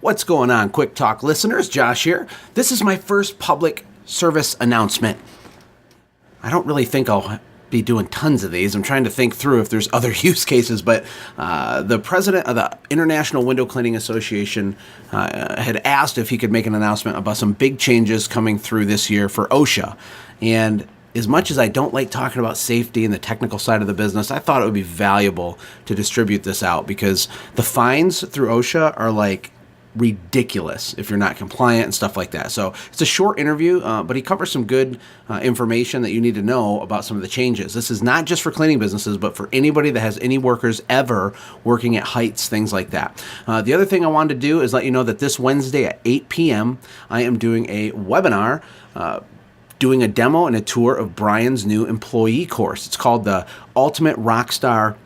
What's going on, Quick Talk listeners? Josh here. This is my first public service announcement. I don't really think I'll be doing tons of these. I'm trying to think through if there's other use cases, but the president of the International Window Cleaning Association had asked if he could make an announcement about some big changes coming through this year for OSHA. And as much as I don't like talking about safety and the technical side of the business, I thought it would be valuable to distribute this out because the fines through OSHA are like ridiculous if you're not compliant and stuff like that. So it's a short interview, but he covers some good information that you need to know about some of the changes. This is not just for cleaning businesses, but for anybody that has any workers ever working at heights, things like that. The other thing I wanted to do is let you know that this Wednesday at 8 p.m., I am doing a webinar doing a demo and a tour of Brian's new employee course. It's called the Ultimate Rockstar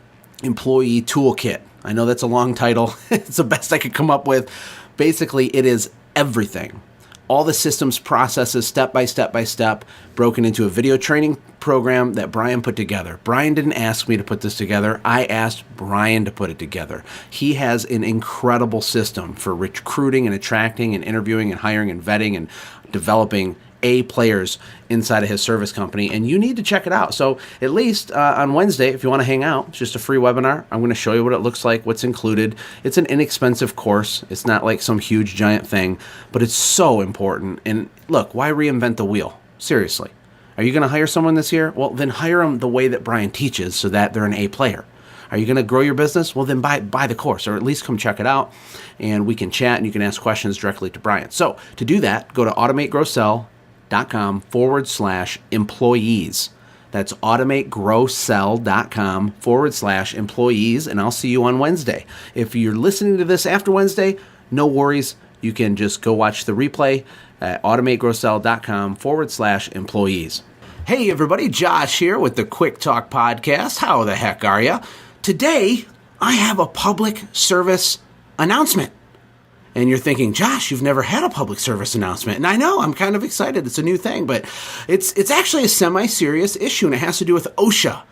Employee Toolkit. I know that's a long title. It's the best I could come up with. Basically, it is everything. All the systems, processes, step by step, broken into a video training program that Brian put together. Brian didn't ask me to put this together. I asked Brian to put it together. He has an incredible system for recruiting and attracting and interviewing and hiring and vetting and developing A players inside of his service company, and you need to check it out. So at least on Wednesday, if you want to hang out, it's just a free webinar. I'm going to show you what it looks like, what's included. It's an inexpensive course. It's not like some huge giant thing, but it's so important. And look, why reinvent the wheel? Seriously. Are you going to hire someone this year? Well, then hire them the way that Brian teaches so that they're an A player. Are you going to grow your business? Well, then buy the course, or at least come check it out, and we can chat, and you can ask questions directly to Brian. So to do that, go to automategrowsell.com/employees. That's automategrowsell.com/employees, and I'll see you on Wednesday. If you're listening to this after Wednesday, no worries. You can just go watch the replay at automategrowsell.com/employees. Hey everybody, Josh here with the Quick Talk Podcast. How the heck are ya? Today, I have a public service announcement. And you're thinking, Josh, you've never had a public service announcement. And I know, I'm kind of excited. It's a new thing, but it's actually a semi-serious issue, and it has to do with OSHA.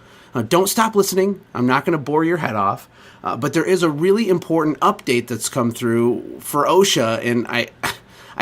Don't stop listening. I'm not going to bore your head off. But there is a really important update that's come through for OSHA, and I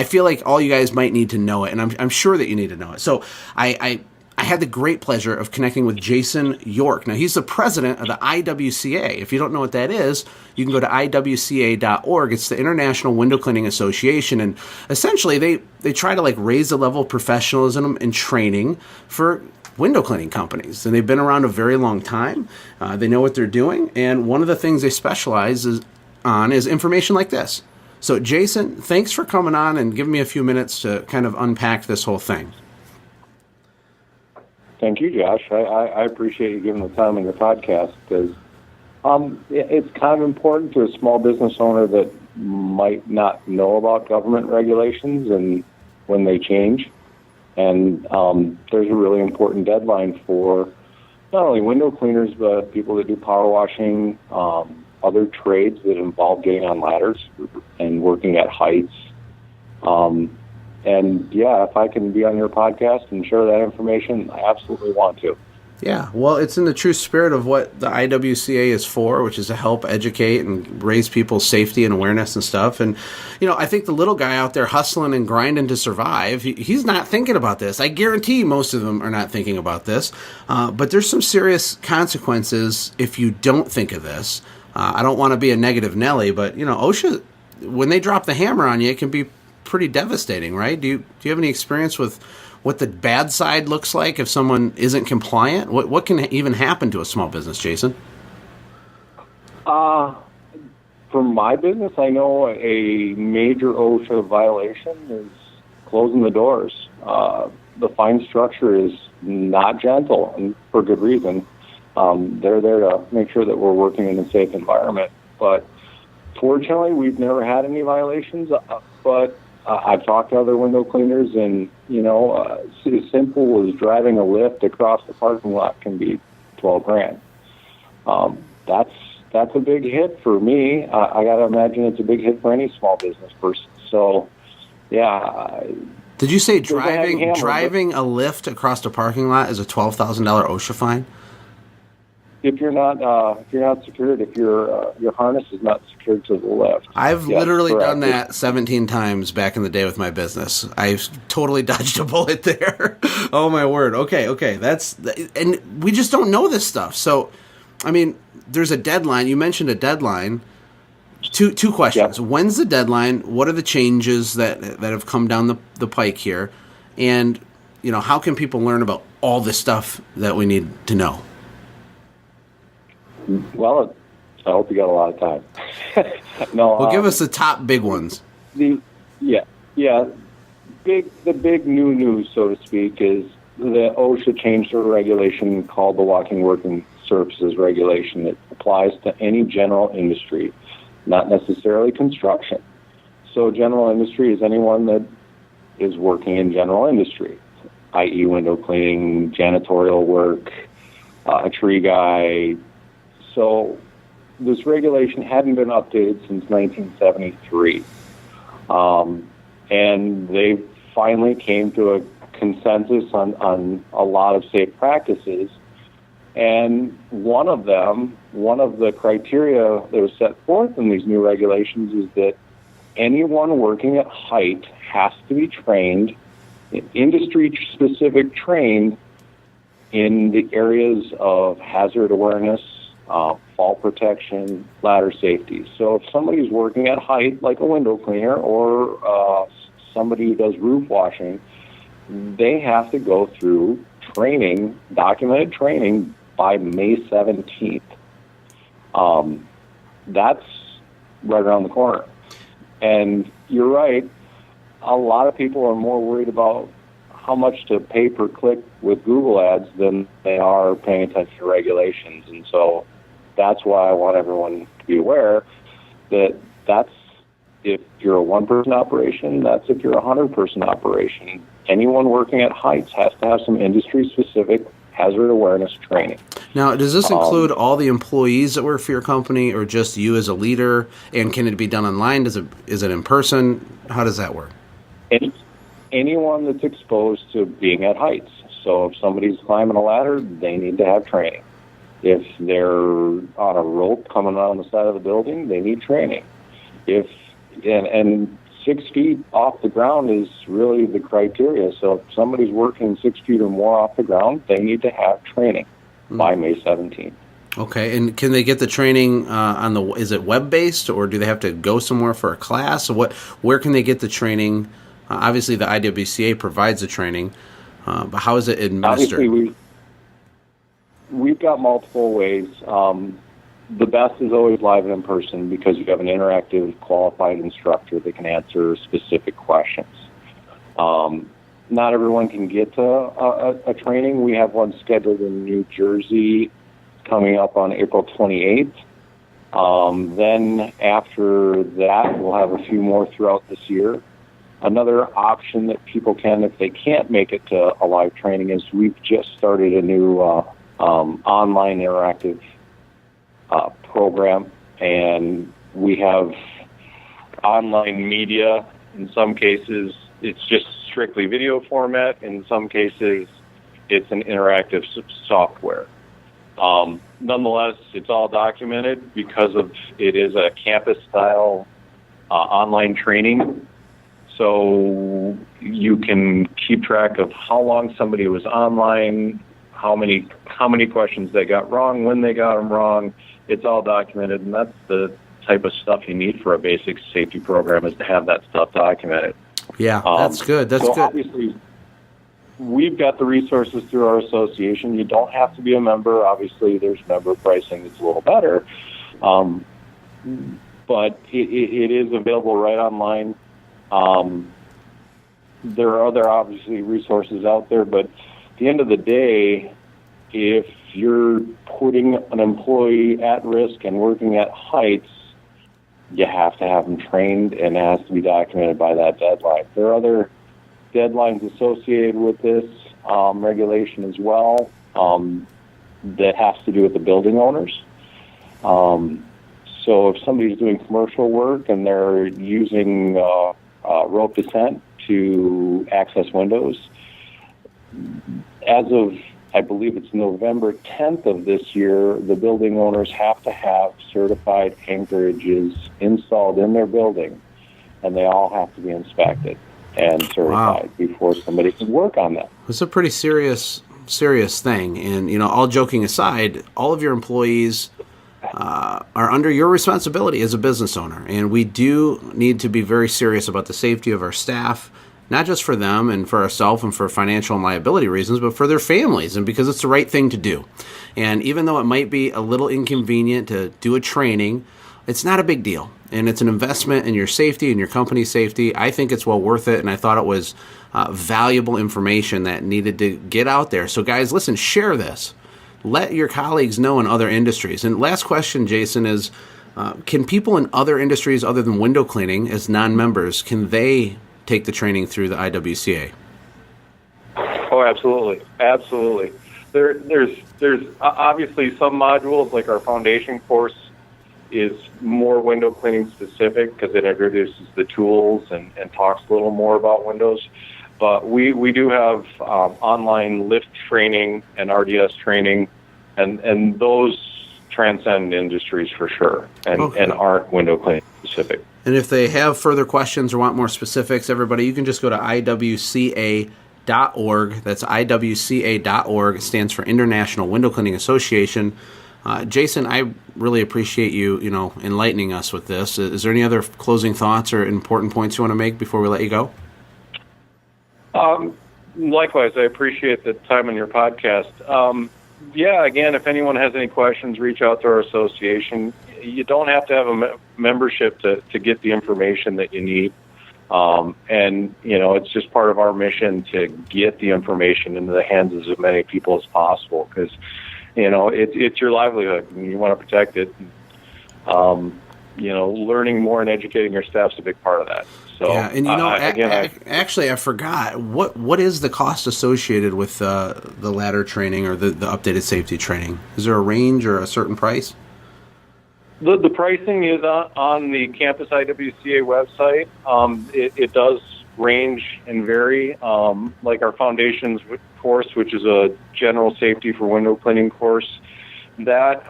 feel like all you guys might need to know it, and I'm sure that you need to know it. So I had the great pleasure of connecting with Jason York. Now, he's the president of the IWCA. If you don't know what that is, you can go to IWCA.org. It's the International Window Cleaning Association, and essentially they try to like raise the level of professionalism and training for window cleaning companies. And they've been around a very long time. They know what they're doing, and one of the things they specialize on is information like this. So, Jason, thanks for coming on and giving me a few minutes to kind of unpack this whole thing. Thank you, Josh. I appreciate you giving the time in your podcast because it's kind of important to a small business owner that might not know about government regulations and when they change. And there's a really important deadline for not only window cleaners, but people that do power washing, other trades that involve getting on ladders and working at heights. And yeah, if I can be on your podcast and share that information, I absolutely want to. Yeah, well, it's in the true spirit of what the IWCA is for, which is to help educate and raise people's safety and awareness and stuff. And, you know, I think the little guy out there hustling and grinding to survive, he's not thinking about this. I guarantee most of them are not thinking about this. But there's some serious consequences if you don't think of this. I don't want to be a negative Nelly, but, you know, OSHA, when they drop the hammer on you, it can be pretty devastating, right? Do you have any experience with what the bad side looks like if someone isn't compliant? What can even happen to a small business, Jason? For my business, I know a major OSHA violation is closing the doors. The fine structure is not gentle, and for good reason. They're there to make sure that we're working in a safe environment. But fortunately, we've never had any violations. But I've talked to other window cleaners, and, you know, as simple as driving a lift across the parking lot can be $12,000. That's a big hit for me. I got to imagine it's a big hit for any small business person. So, yeah. Did you say driving a lift across the parking lot is a $12,000 OSHA fine? if you're not secured, if your harness is not secured to the lift. I've Yes, literally correct. done that 17 times back in the day with my business. I totally dodged a bullet there. Oh my word. Okay. And we just don't know this stuff. So, I mean, there's a deadline. You mentioned a deadline. Two questions. Yep. When's the deadline? What are the changes that have come down the pike here? And, how can people learn about all this stuff that we need to know? Well, I hope you got a lot of time. No, Well, give us the top big ones. The big new news, so to speak, is the OSHA changed a regulation called the Walking Working Surfaces Regulation. It applies to any general industry, not necessarily construction. So general industry is anyone that is working in general industry, i.e. window cleaning, janitorial work, a tree guy. So this regulation hadn't been updated since 1973. And they finally came to a consensus on a lot of safe practices. And one of the criteria that was set forth in these new regulations is that anyone working at height has to be trained, industry-specific trained, in the areas of hazard awareness, fall protection, ladder safety. So if somebody's working at height, like a window cleaner or somebody who does roof washing, they have to go through training, documented training, by May 17th. That's right around the corner. And you're right, a lot of people are more worried about how much to pay per click with Google ads than they are paying attention to regulations. And so that's why I want everyone to be aware that that's if you're a one-person operation, that's if you're a 100-person operation. Anyone working at heights has to have some industry-specific hazard awareness training. Now, does this include all the employees that work for your company, or just you as a leader? And can it be done online? Is it in person? How does that work? Anyone that's exposed to being at heights. So if somebody's climbing a ladder, they need to have training. If they're on a rope coming on the side of the building, they need training. And 6 feet off the ground is really the criteria. So if somebody's working 6 feet or more off the ground, they need to have training by May 17th. Okay, and can they get the training is it web-based, or do they have to go somewhere for a class? Or where can they get the training? Obviously, the IWCA provides the training, but how is it administered? Obviously, we've got multiple ways. The best is always live and in person because you have an interactive, qualified instructor that can answer specific questions. Not everyone can get to a training. We have one scheduled in New Jersey coming up on April 28th. Then after that, we'll have a few more throughout this year. Another option that people can, if they can't make it to a live training, is we've just started a new online interactive program, and we have online media. In some cases, it's just strictly video format. In some cases, it's an interactive software. Nonetheless, it's all documented because it is a campus-style online training. So you can keep track of how long somebody was online, how many questions they got wrong, when they got them wrong. It's all documented, and that's the type of stuff you need for a basic safety program, is to have that stuff documented. Yeah, that's good. That's good. Obviously, we've got the resources through our association. You don't have to be a member. Obviously, there's member pricing that's a little better. But it is available right online. There are other, obviously, resources out there, but at the end of the day, if you're putting an employee at risk and working at heights, you have to have them trained, and it has to be documented by that deadline. There are other deadlines associated with this regulation as well that has to do with the building owners. So if somebody's doing commercial work and they're using rope descent to access windows, as of I believe it's November 10th of this year, the building owners have to have certified anchorages installed in their building, and they all have to be inspected and certified before somebody can work on them. It's a pretty serious thing. And, all joking aside, all of your employees are under your responsibility as a business owner. And we do need to be very serious about the safety of our staff, not just for them and for ourselves and for financial and liability reasons, but for their families and because it's the right thing to do. And even though it might be a little inconvenient to do a training, it's not a big deal. And it's an investment in your safety and your company's safety. I think it's well worth it, and I thought it was valuable information that needed to get out there. So guys, listen, share this. Let your colleagues know in other industries. And last question, Jason, is can people in other industries other than window cleaning as non-members, can they take the training through the IWCA? Oh, absolutely. Absolutely. There's obviously some modules, like our foundation course, is more window cleaning specific because it introduces the tools and talks a little more about windows. But we do have online lift training and RDS training, and those transcend industries for sure and aren't window cleaning specific. And if they have further questions or want more specifics, everybody, you can just go to IWCA.org. That's IWCA.org. It stands for International Window Cleaning Association. Jason, I really appreciate you, enlightening us with this. Is there any other closing thoughts or important points you want to make before we let you go? Likewise, I appreciate the time on your podcast. Again, if anyone has any questions, reach out to our association. You don't have to have a membership to get the information that you need. It's just part of our mission to get the information into the hands of as many people as possible because, it's your livelihood and you want to protect it. Learning more and educating your staff is a big part of that. So, yeah, and actually, I forgot what is the cost associated with the ladder training or the updated safety training? Is there a range or a certain price? The pricing is on the Campus IWCA website. It does range and vary. Like our foundations course, which is a general safety for window cleaning course, that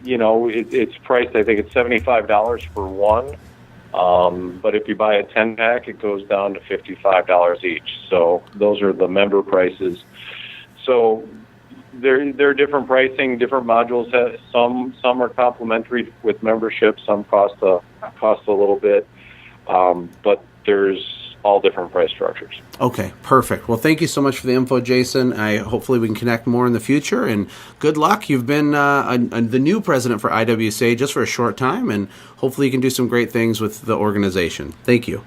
it's priced. I think it's $75 for one. But if you buy a 10-pack, it goes down to $55 each. So those are the member prices. So they're different pricing, different modules. Some are complimentary with membership. Some cost a little bit. But there's all different price structures. Okay, perfect. Well, thank you so much for the info, Jason. Hopefully we can connect more in the future, and good luck. You've been the new president for IWCA just for a short time, and hopefully you can do some great things with the organization. Thank you.